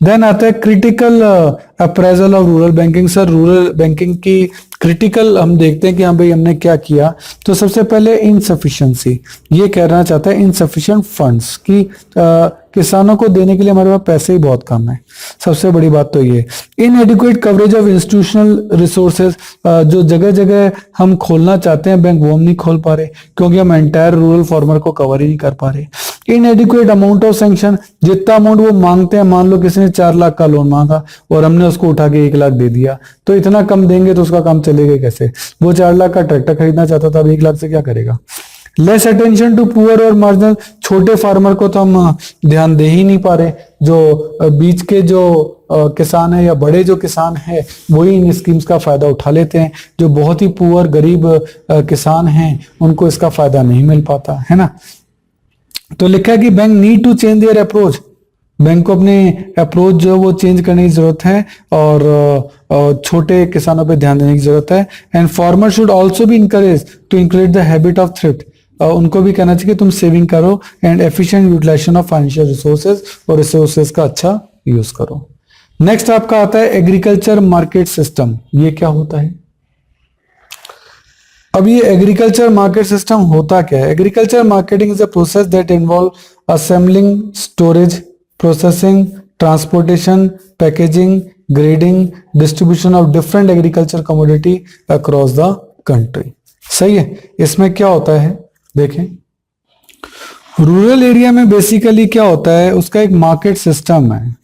Then आता है critical appraisal of rural banking. Sir rural banking की क्रिटिकल हम देखते हैं कि हाँ भाई हमने क्या किया। तो सबसे पहले इनसफिशिएंसी, ये कहना चाहता है इनसफिशिएंट फंड्स कि किसानों को देने के लिए हमारे पास पैसे ही बहुत कम है। सबसे बड़ी बात तो ये इनएडिक्वेट कवरेज ऑफ इंस्टीट्यूशनल रिसोर्सेज, जो जगह जगह हम खोलना चाहते हैं बैंक वो हम नहीं खोल पा रहे क्योंकि हम एंटायर रूरल फार्मर को कवर ही नहीं कर पा रहे। इनएडिक्वेट अमाउंट ऑफ सैंक्शन, जितना अमाउंट वो मांगते हैं, मान लो किसी ने 4 लाख का लोन मांगा और हमने उसको उठा के 1 लाख दे दिया, तो इतना कम देंगे तो उसका काम चलेगा कैसे। वो 4 लाख का ट्रैक्टर खरीदना चाहता था, अब 1 लाख से क्या करेगा। लेस अटेंशन टू पुअर और मार्जिनल, छोटे फार्मर को तो हम ध्यान दे ही नहीं पा रहे। जो बीच के जो किसान है या बड़े जो किसान है वही इन स्कीम्स का फायदा उठा लेते हैं। जो बहुत ही पुअर गरीब किसान हैं उनको इसका फायदा नहीं मिल पाता है ना। तो लिखा है कि bank need to change their approach, bank को अपने अप्रोच जो वो चेंज करने की जरूरत है और छोटे किसानों पे ध्यान देने की जरूरत है। And farmer should also be encourage to increase the habit of thrift, उनको भी कहना चाहिए कि तुम सेविंग करो and efficient utilisation of financial resources, और रिसोर्सेज का अच्छा यूज करो। नेक्स्ट आपका आता है एग्रीकल्चर मार्केट सिस्टम। ये क्या होता है। अब ये एग्रीकल्चर मार्केट सिस्टम होता क्या है। Agriculture marketing is a process that involve assembling, storage, processing, transportation, packaging, grading, distribution of different agriculture commodity across the country. सही है। इसमें क्या होता है देखें, रूरल एरिया में बेसिकली क्या होता है, उसका एक मार्केट सिस्टम है।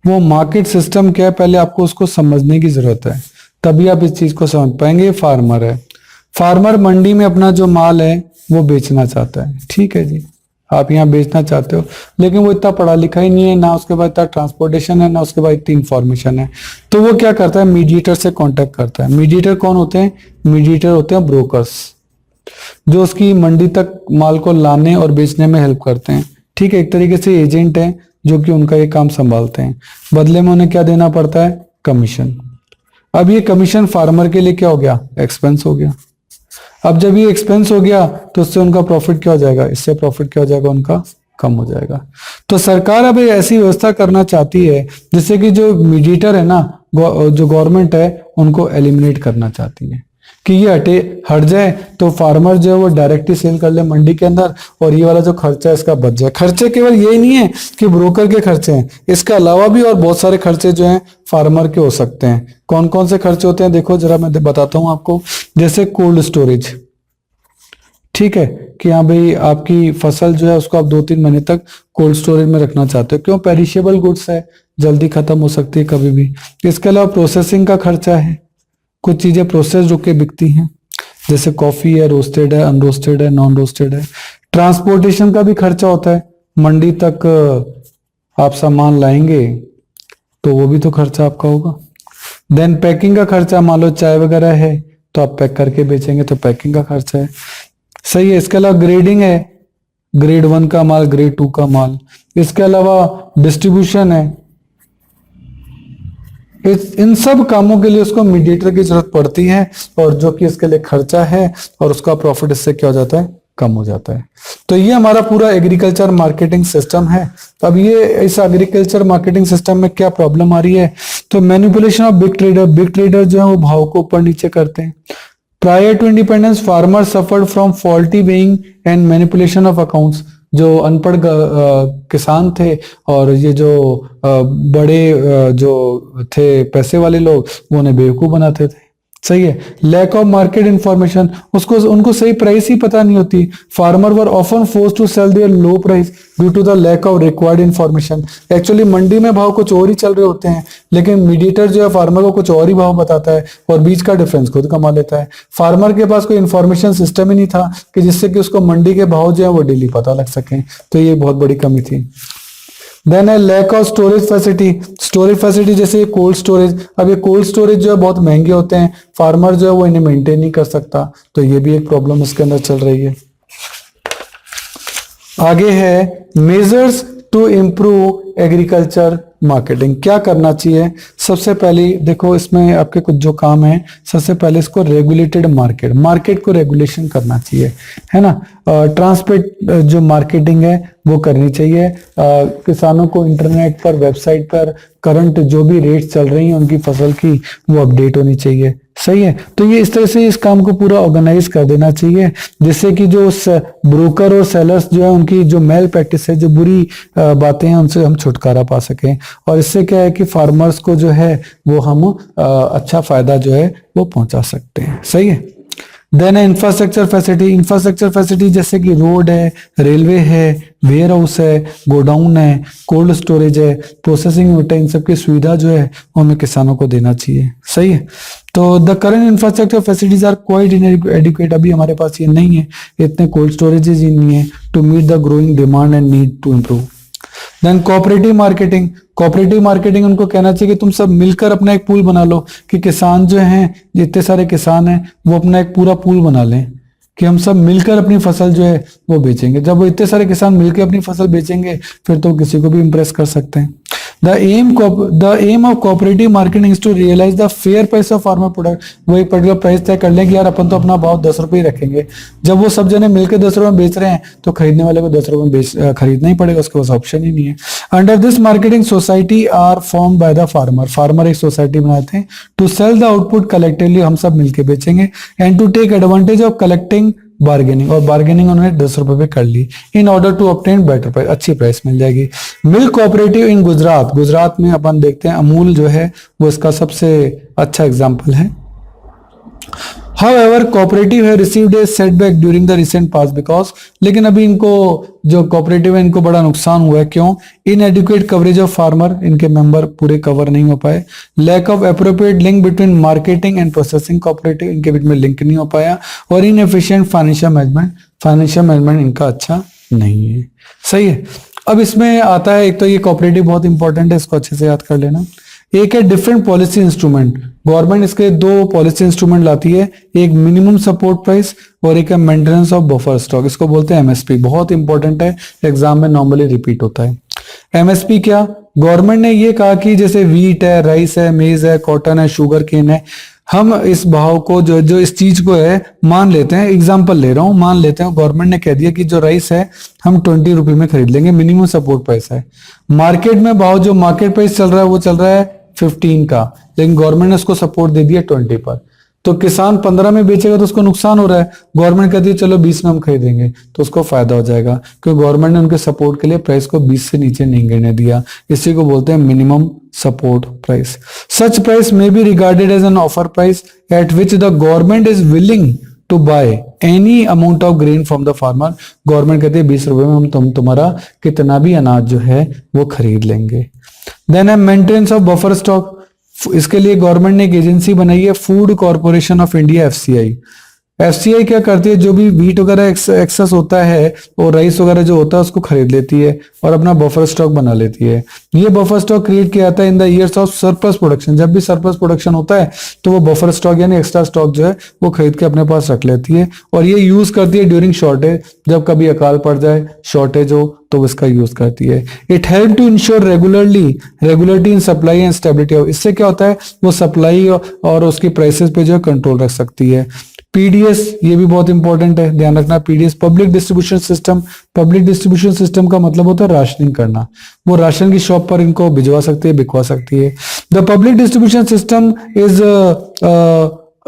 वो मार्केट सिस्टम क्या है पहले आपको उसको समझने की जरूरत है, तभी आप इस चीज को समझ पाएंगे। फार्मर है, फार्मर मंडी में अपना जो माल है वो बेचना चाहता है, ठीक है जी, आप यहाँ बेचना चाहते हो, लेकिन वो इतना पढ़ा लिखा ही नहीं है, ना उसके बाद इतना ट्रांसपोर्टेशन है, ना उसके बाद इतनी इंफॉर्मेशन है। तो वो क्या करता है, मीडिएटर से कांटेक्ट करता है। मीडिएटर कौन होते हैं, मीडिएटर होते हैं ब्रोकर्स, जो उसकी मंडी तक माल को लाने और बेचने में हेल्प करते हैं। ठीक है, एक तरीके से एजेंट है जो कि उनका ये काम संभालते हैं। बदले में उन्हें क्या देना पड़ता है, कमीशन। अब ये कमीशन फार्मर के लिए क्या हो गया, एक्सपेंस हो गया। अब जब ये एक्सपेंस हो गया तो उससे उनका प्रॉफिट क्या हो जाएगा, इससे प्रॉफिट क्या हो जाएगा, उनका कम हो जाएगा। तो सरकार अब ऐसी व्यवस्था करना चाहती है जिससे कि जो मीडिएटर है ना, जो गवर्नमेंट है उनको एलिमिनेट करना चाहती है कि ये हट जाए, तो फार्मर जो है वो डायरेक्टली सेल कर ले मंडी के अंदर, और ये वाला जो खर्चा है इसका बच जाए। खर्चे केवल यही नहीं है कि ब्रोकर के खर्चे हैं, इसके अलावा भी और बहुत सारे खर्चे जो हैं फार्मर के हो सकते हैं। कौन कौन से खर्चे होते हैं देखो जरा, मैं बताता हूं आपको। जैसे कोल्ड स्टोरेज, ठीक है, कि हाँ भाई आपकी फसल जो है उसको आप 2-3 महीने तक कोल्ड स्टोरेज में रखना चाहते हो, क्यों, पेरिशेबल गुड्स है, जल्दी खत्म हो सकती है कभी भी। इसके अलावा प्रोसेसिंग का खर्चा है, कुछ चीजें प्रोसेस होके बिकती हैं, जैसे कॉफी है, रोस्टेड है, अनरोस्टेड है, नॉन रोस्टेड है। ट्रांसपोर्टेशन का भी खर्चा होता है, मंडी तक आप सामान लाएंगे तो वो भी तो खर्चा आपका होगा। देन पैकिंग का खर्चा, मान लो चाय वगैरह है तो आप पैक करके बेचेंगे तो पैकिंग का खर्चा है। सही है। इसके अलावा ग्रेडिंग है, ग्रेड 1 का माल, ग्रेड 2 का माल। इसके अलावा डिस्ट्रीब्यूशन है। इन सब कामों के लिए उसको मीडिएटर की जरूरत पड़ती है, और जो कि इसके लिए खर्चा है, और उसका प्रॉफिट इससे क्या हो जाता है, कम हो जाता है। तो ये हमारा पूरा एग्रीकल्चर मार्केटिंग सिस्टम है। अब ये इस एग्रीकल्चर मार्केटिंग सिस्टम में क्या प्रॉब्लम आ रही है, तो manipulation of big trader, big trader जो है वो भाव को ऊपर नीचे करते हैं। Prior to independence farmer suffered from faulty weighing and manipulation of accounts. जो अनपढ़ किसान थे और ये जो बड़े जो थे पैसे वाले लोग, वो उन्हें बेवकूफ बनाते थे। सही है। लैक ऑफ मार्केट इंफॉर्मेशन, उनको सही प्राइस ही पता नहीं होती। Farmer were often force to sell their low price due to the lack of required information. Actually mandi में भाव कुछ और ही चल रहे होते हैं, लेकिन मीडिएटर जो है फार्मर को कुछ और ही भाव बताता है और बीच का डिफरेंस खुद कमा लेता है। फार्मर के पास कोई इंफॉर्मेशन सिस्टम ही नहीं था कि जिससे कि उसको मंडी के भाव जो है वो डेली पता लग सके। तो ये बहुत बड़ी कमी थी। देन है lack of storage facility, storage facility जैसे कोल्ड स्टोरेज। अब ये कोल्ड स्टोरेज जो है बहुत महंगे होते हैं, फार्मर जो है वो इन्हें मेंटेन नहीं कर सकता, तो ये भी एक प्रॉब्लम इसके अंदर चल रही है। आगे है measures to improve agriculture marketing क्या करना चाहिए? सबसे पहले देखो इसमें आपके कुछ जो काम है, सबसे पहले इसको रेगुलेटेड मार्केट को रेगुलेशन करना चाहिए, है ना। ट्रांसपेरेंट जो मार्केटिंग है वो करनी चाहिए। किसानों को इंटरनेट पर, वेबसाइट पर करंट जो भी रेट चल रही हैं उनकी फसल की, वो अपडेट होनी चाहिए। सही है, तो ये इस तरह से इस काम को पूरा ऑर्गेनाइज कर देना चाहिए, जिससे कि जो ब्रोकर और सेलर्स जो है उनकी जो मेल प्रैक्टिस है, जो बुरी बातें हैं, उनसे हम छुटकारा पा सकें। और इससे क्या है कि फार्मर्स को जो है वो हम अच्छा फायदा जो है वो पहुंचा सकते हैं। सही है। देन इंफ्रास्ट्रक्चर फैसिलिटी जैसे कि रोड है, रेलवे है, वेयर हाउस है, गोडाउन है, कोल्ड स्टोरेज है, प्रोसेसिंग यूनिट है, इन सब की सुविधा जो है वो हमें किसानों को देना चाहिए। सही है। तो the current infrastructure facilities are quite inadequate, अभी हमारे पास ये नहीं है, इतने कोल्ड स्टोरेजेस ही नहीं है to meet the growing demand and need to improve. Then cooperative marketing उनको कहना चाहिए कि तुम सब मिलकर अपना एक पूल बना लो, कि किसान जो हैं, जितने सारे किसान हैं, वो अपना एक पूरा पूल बना लें कि हम सब मिलकर अपनी फसल जो है वो बेचेंगे। जब वो इतने सारे किसान मिलकर अपनी फसल बेचेंगे फिर तो किसी को भी इंप्रेस कर सकते हैं। The aim of cooperative marketing is to realise the fair price of farmer product. वो एक पर्टिकुलर प्राइस तय कर लें कि यार अपन तो अपना भाव 10 रुपए ही रखेंगे। जब वो सब जने मिलकर 10 रुपए में बेच रहे हैं तो खरीदने वाले को 10 रुपए में खरीदना ही पड़ेगा, उसके पास ऑप्शन ही नहीं है। Under this marketing society are form by the farmer एक सोसाइटी बनाते हैं to sell the output collectively, हम सब मिलकर बेचेंगे, and to take advantage of collecting bargaining, और बार्गेनिंग उन्होंने 10 रुपए पे कर ली, in order to obtain better price, अच्छी प्राइस मिल जाएगी। मिल्क कोऑपरेटिव इन गुजरात में अपन देखते हैं अमूल जो है वो इसका सबसे अच्छा एग्जांपल है। However, cooperative have received a setback during the recent past because, लेकिन अभी इनको जो कोऑपरेटिव है इनको बड़ा नुकसान हुआ है। क्यों? इनएडिक्वेट कवरेज ऑफ फार्मर, इनके मेंबर पूरे कवर नहीं हो पाए। Lack of appropriate link between marketing and processing cooperative, इनके बीच में लिंक नहीं हो पाया। और इनएफिशिएंट फाइनेंशियल मैनेजमेंट इनका अच्छा नहीं है। सही है। अब इसमें आता है, एक तो ये कोऑपरेटिव बहुत इंपॉर्टेंट है, इसको अच्छे से याद कर लेना। एक है डिफरेंट पॉलिसी इंस्ट्रूमेंट, गवर्नमेंट इसके दो पॉलिसी इंस्ट्रूमेंट लाती है, एक मिनिमम सपोर्ट प्राइस और एक है मेंटेनेंस ऑफ बफर स्टॉक, इसको बोलते हैं एमएसपी। बहुत इंपॉर्टेंट है, एग्जाम में नॉर्मली रिपीट होता है। एमएसपी क्या? गवर्नमेंट ने ये कहा कि जैसे वीट है, राइस है, मेज है, कॉटन है, शुगर केन है, हम इस भाव को जो इस चीज को है मान लेते हैं, एग्जाम्पल ले रहा हूं, मान लेते हैं गवर्नमेंट ने कह दिया कि जो राइस है हम 20 रुपए में खरीद लेंगे, मिनिमम सपोर्ट प्राइस है। मार्केट में भाव जो मार्केट प्राइस चल रहा है वो चल रहा है 15 का, लेकिन गवर्नमेंट ने उसको सपोर्ट दे दिया 20 पर। तो किसान 15 में बेचेगा तो उसको नुकसान हो रहा है, गवर्नमेंट कहती है चलो 20 में हम खरीदेंगे तो उसको फायदा हो जाएगा, क्योंकि गवर्नमेंट ने उनके सपोर्ट के लिए प्राइस को 20 से नीचे नहीं गिरने दिया। इसी को बोलते हैं minimum support price. Such price may be regarded as an offer price at which the government is willing to buy any amount of grain from the farmer. Government कहती है 20 रुपए में हम तुम्हारा कितना भी अनाज जो है वो खरीद लेंगे। देन है मेंटेनेंस ऑफ बफर स्टॉक, इसके लिए गवर्नमेंट ने एक एजेंसी बनाई है, food corporation of India, FCI. FCI क्या करती है, जो भी वीट वगैरह एक्सेस होता है और राइस वगैरह जो होता है उसको खरीद लेती है और अपना बफर स्टॉक बना लेती है। ये बफर स्टॉक क्रिएट किया जाता है in the years of surplus production. जब भी सरप्लस प्रोडक्शन होता है तो वो बफर स्टॉक यानी एक्स्ट्रा स्टॉक जो है वो खरीद के अपने पास रख लेती है, और ये यूज करती है ड्यूरिंग शॉर्टेज, जब कभी अकाल पड़ जाए, शॉर्टेज हो तो इसका यूज करती है। It help to ensure regularity in supply and stability of, इससे क्या होता है वो सप्लाई और उसकी प्राइसेस पे जो है कंट्रोल रख सकती है। पीडीएस ये भी बहुत इंपॉर्टेंट है, ध्यान रखना। पीडीएस पब्लिक डिस्ट्रीब्यूशन सिस्टम का मतलब होता है राशनिंग करना। वो राशन की शॉप पर इनको भिजवा सकती है, बिकवा सकती है। The public distribution system is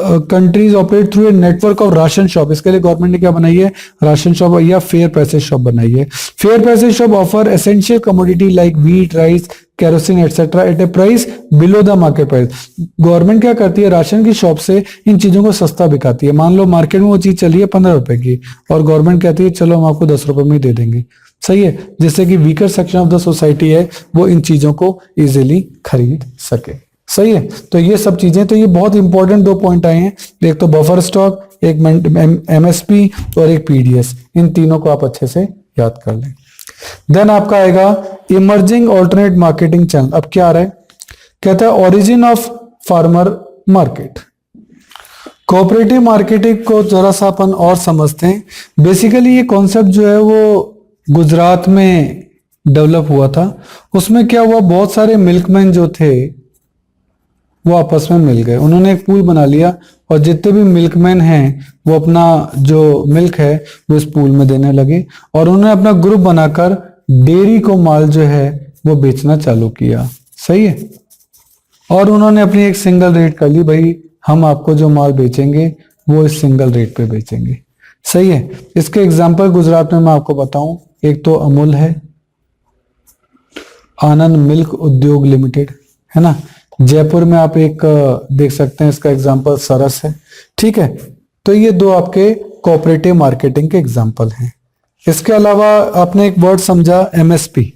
countries operate through a network of ration shop. इसके लिए गवर्नमेंट ने क्या बनाई है, राशन शॉप या फेयर पैसेज शॉप बनाई है। Fair passage shop offer essential commodity like wheat, rice, kerosene etcetera eight A price below the market price. Government क्या करती है, राशन की शॉप से इन चीजों को सस्ता बिकाती है। मान लो मार्केट में वो चीज चली है 15 रुपए की और गवर्नमेंट कहती है चलो हम आपको 10 रुपए में ही दे देंगे। सही है, जिससे कि weaker section of the society है वो इन चीजों को इजिली खरीद सके। सही है, तो ये सब चीजें, तो ये बहुत इंपॉर्टेंट 2 पॉइंट आए हैं, एक तो बफर स्टॉक, एक एमएसपी और एक पीडीएस। इन तीनों को आप अच्छे से याद कर लें। देन आपका आएगा इमर्जिंग ऑल्टरनेट मार्केटिंग चैनल। अब क्या आ रहा है, कहता है origin of farmer market. Cooperative marketing को जरा सा अपन और समझते हैं। बेसिकली ये कॉन्सेप्ट जो है वो गुजरात में डेवलप हुआ था, उसमें क्या हुआ, बहुत सारे मिल्कमैन जो थे वो आपस में मिल गए, उन्होंने एक पूल बना लिया और जितने भी मिल्कमैन हैं वो अपना जो मिल्क है वो इस पूल में देने लगे और उन्होंने अपना ग्रुप बनाकर डेयरी को माल जो है वो बेचना चालू किया। सही है। और उन्होंने अपनी एक सिंगल रेट कर ली, भाई हम आपको जो माल बेचेंगे वो इस सिंगल रेट पे बेचेंगे। सही है। इसके एग्जाम्पल गुजरात में मैं आपको बताऊं, एक तो अमूल है, आनंद मिल्क उद्योग लिमिटेड है ना, जयपुर में आप एक देख सकते हैं, इसका एग्जाम्पल सरस है। ठीक है, तो ये दो आपके कोऑपरेटिव मार्केटिंग के एग्जाम्पल हैं। इसके अलावा आपने एक वर्ड समझा एमएसपी।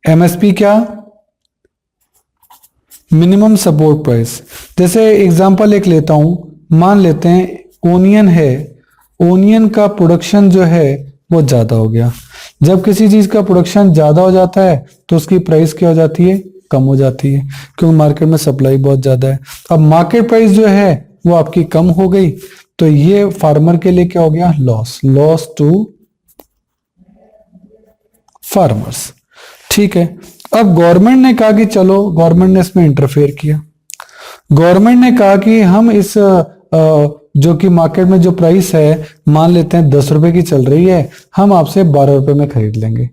एमएसपी क्या, मिनिमम सपोर्ट प्राइस। जैसे एग्जांपल एक लेता हूं, मान लेते हैं ओनियन है, ओनियन का प्रोडक्शन जो है वो ज्यादा हो गया। जब किसी चीज का प्रोडक्शन ज्यादा हो जाता है तो उसकी प्राइस क्या हो जाती है, कम हो जाती है, क्योंकि मार्केट में सप्लाई बहुत ज्यादा है। अब मार्केट प्राइस जो है वो आपकी कम हो गई, तो ये फार्मर के लिए क्या हो गया, लॉस, लॉस टू फार्मर्स। ठीक है। अब गवर्नमेंट ने कहा कि चलो, गवर्नमेंट ने इसमें इंटरफेयर किया। गवर्नमेंट ने कहा कि हम इस जो कि मार्केट में जो प्राइस है, मान लेते हैं 10 रुपए की चल रही है, हम आपसे 12 रुपए में खरीद लेंगे।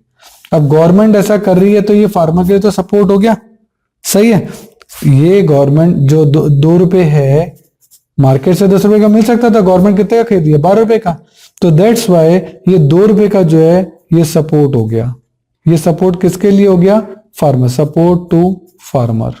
अब गवर्नमेंट ऐसा कर रही है तो ये फार्मर के लिए तो सपोर्ट हो गया। सही है। ये गवर्नमेंट जो 2 रुपए है, मार्केट से 10 रुपए का मिल सकता था, गवर्नमेंट कितने का खरीद दिया, 12 रुपए का। तो दैट्स वाई ये 2 रुपए का जो है ये सपोर्ट हो गया। ये सपोर्ट किसके लिए हो गया, फार्मर, सपोर्ट टू फार्मर।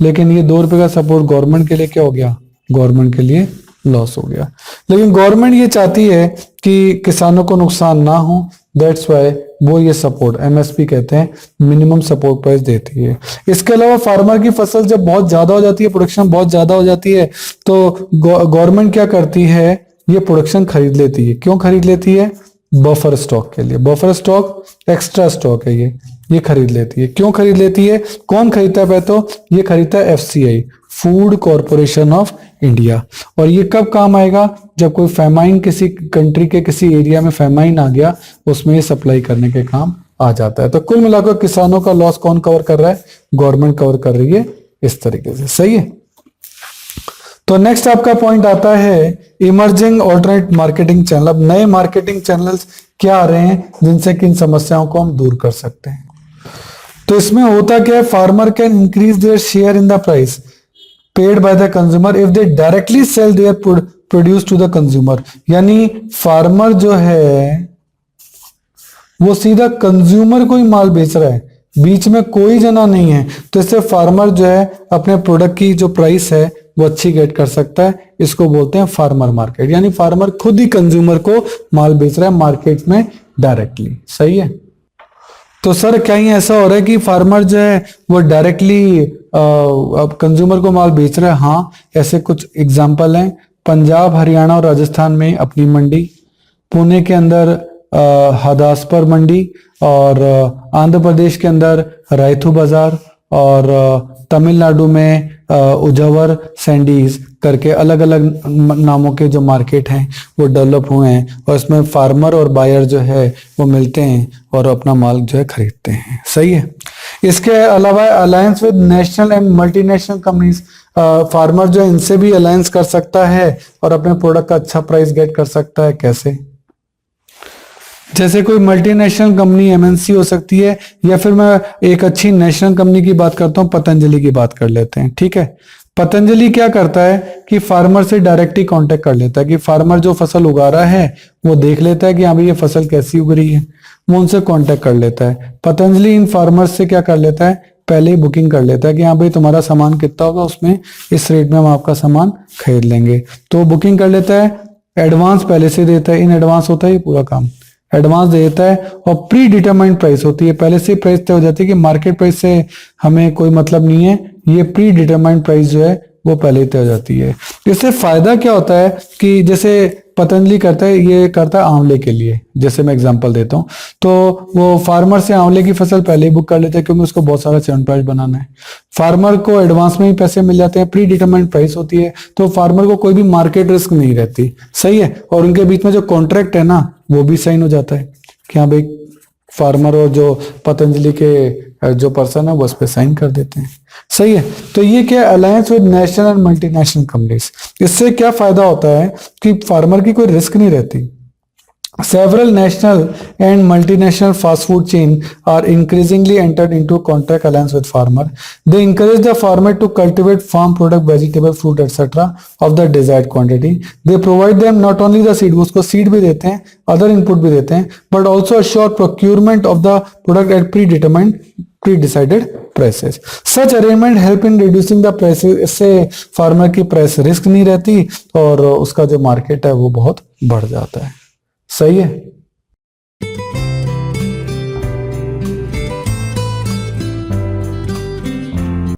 लेकिन ये 2 रुपए का सपोर्ट गवर्नमेंट के लिए क्या हो गया, गवर्नमेंट के लिए लॉस हो गया। लेकिन गवर्नमेंट ये चाहती है कि किसानों को नुकसान ना हो, दैट्स वाई वो ये सपोर्ट, एमएसपी कहते हैं, मिनिमम सपोर्ट प्राइस देती है। इसके अलावा फार्मर की फसल जब बहुत ज्यादा हो जाती है, प्रोडक्शन बहुत ज्यादा हो जाती है, तो गवर्नमेंट क्या करती है, ये प्रोडक्शन खरीद लेती है। क्यों खरीद लेती है, बफर स्टॉक के लिए। बफर स्टॉक एक्स्ट्रा स्टॉक है, ये खरीद लेती है। क्यों खरीद लेती है, कौन खरीदता है, तो ये खरीदता है FCI, food corporation of India. और ये कब काम आएगा, जब कोई फेमाइन, किसी कंट्री के किसी एरिया में फेमाइन आ गया, उसमें ये सप्लाई करने के काम आ जाता है। तो कुल मिलाकर किसानों का लॉस कौन कवर कर रहा है, गवर्नमेंट कवर कर रही है इस तरीके से। सही है। तो नेक्स्ट आपका पॉइंट आता है इमर्जिंग ऑल्टरनेट मार्केटिंग चैनल। अब नए मार्केटिंग चैनल्स क्या आ रहे हैं जिनसे किन समस्याओं को हम दूर कर सकते हैं। तो इसमें होता क्या है, farmer can increase their share in the price paid by the consumer if they directly sell their produce to the consumer. यानी फार्मर जो है वो सीधा कंज्यूमर को ही माल बेच रहा है, बीच में कोई जना नहीं है। तो इससे फार्मर जो है अपने प्रोडक्ट की जो प्राइस है वो अच्छी गेट कर सकता है। इसको बोलते हैं फार्मर मार्केट, यानी फार्मर खुद ही कंज्यूमर को माल बेच रहा है मार्केट में डायरेक्टली। सही है। तो सर क्या ही ऐसा हो रहा है कि फार्मर जो है वो डायरेक्टली अब कंज्यूमर को माल बेच रहा है। हाँ, ऐसे कुछ एग्जांपल हैं। पंजाब, हरियाणा और राजस्थान में अपनी मंडी, पुणे के अंदर हदासपुर मंडी, और आंध्र प्रदेश के अंदर रायथू बाजार, और तमिलनाडु में उजावर सैंडीज करके अलग अलग नामों के जो मार्केट हैं वो डेवलप हुए हैं। और इसमें फार्मर और बायर जो है वो मिलते हैं और अपना माल जो है खरीदते हैं। सही है। इसके अलावा alliance with national and multinational companies, farmer जो है इनसे भी अलायंस कर सकता है और अपने प्रोडक्ट का अच्छा प्राइस गेट कर सकता है। कैसे, जैसे कोई मल्टीनेशनल कंपनी एमएनसी हो सकती है, या फिर मैं एक अच्छी नेशनल कंपनी की बात करता हूं, पतंजलि की बात कर लेते हैं। ठीक है। पतंजलि क्या करता है कि फार्मर से डायरेक्टली कांटेक्ट कर लेता है कि फार्मर जो फसल उगा रहा है वो देख लेता है कि हाँ भाई ये फसल कैसी उग रही है, वो उनसे कांटेक्ट कर लेता है। पतंजलि इन फार्मर्स से क्या कर लेता है, पहले ही बुकिंग कर लेता है कि हाँ भाई तुम्हारा सामान कितना होगा, उसमें इस रेट में हम आपका सामान खरीद लेंगे। तो बुकिंग कर लेता है, एडवांस पहले से देता है, इन एडवांस होता है ये पूरा काम, एडवांस दे देता है। और प्री डिटरमाइंड प्राइस होती है, पहले से प्राइस तय हो जाती है कि मार्केट प्राइस से हमें कोई मतलब नहीं है, ये प्री डिटरमाइंड प्राइस जो है वो पहले ही तय हो जाती है। इससे फायदा क्या होता है कि जैसे पतंजलि करता है, ये करता है आंवले के लिए, जैसे मैं एग्जांपल देता हूँ, तो वो फार्मर से आंवले की फसल पहले ही बुक कर लेते हैं क्योंकि उसको बहुत सारा च्यवनप्राश बनाना है। फार्मर को एडवांस में ही पैसे मिल जाते हैं, प्री डिटरमाइंड प्राइस होती है, तो फार्मर को कोई भी मार्केट रिस्क नहीं रहती। सही है। और उनके बीच में जो कॉन्ट्रैक्ट है ना वो भी साइन हो जाता है कि हाँ भाई फार्मर और जो पतंजलि के जो पर्सन है वो उस पे साइन कर देते हैं। सही है। तो ये क्या alliance with national and multinational companies, इससे क्या फायदा होता है कि फार्मर की कोई रिस्क नहीं रहती। Several national and multinational fast food chains are increasingly entered into contract alliance with farmer. They encourage the farmer to cultivate farm product, vegetable, fruit, etc. of the desired quantity. They provide them not only the seed, उसको seed भी देते हैं, other input भी देते हैं, but also assure procurement of the product at pre-decided prices. Such arrangement help in reducing the prices. इससे farmer की price risk नहीं रहती और उसका जो market है वो बहुत बढ़ जाता है। सही है।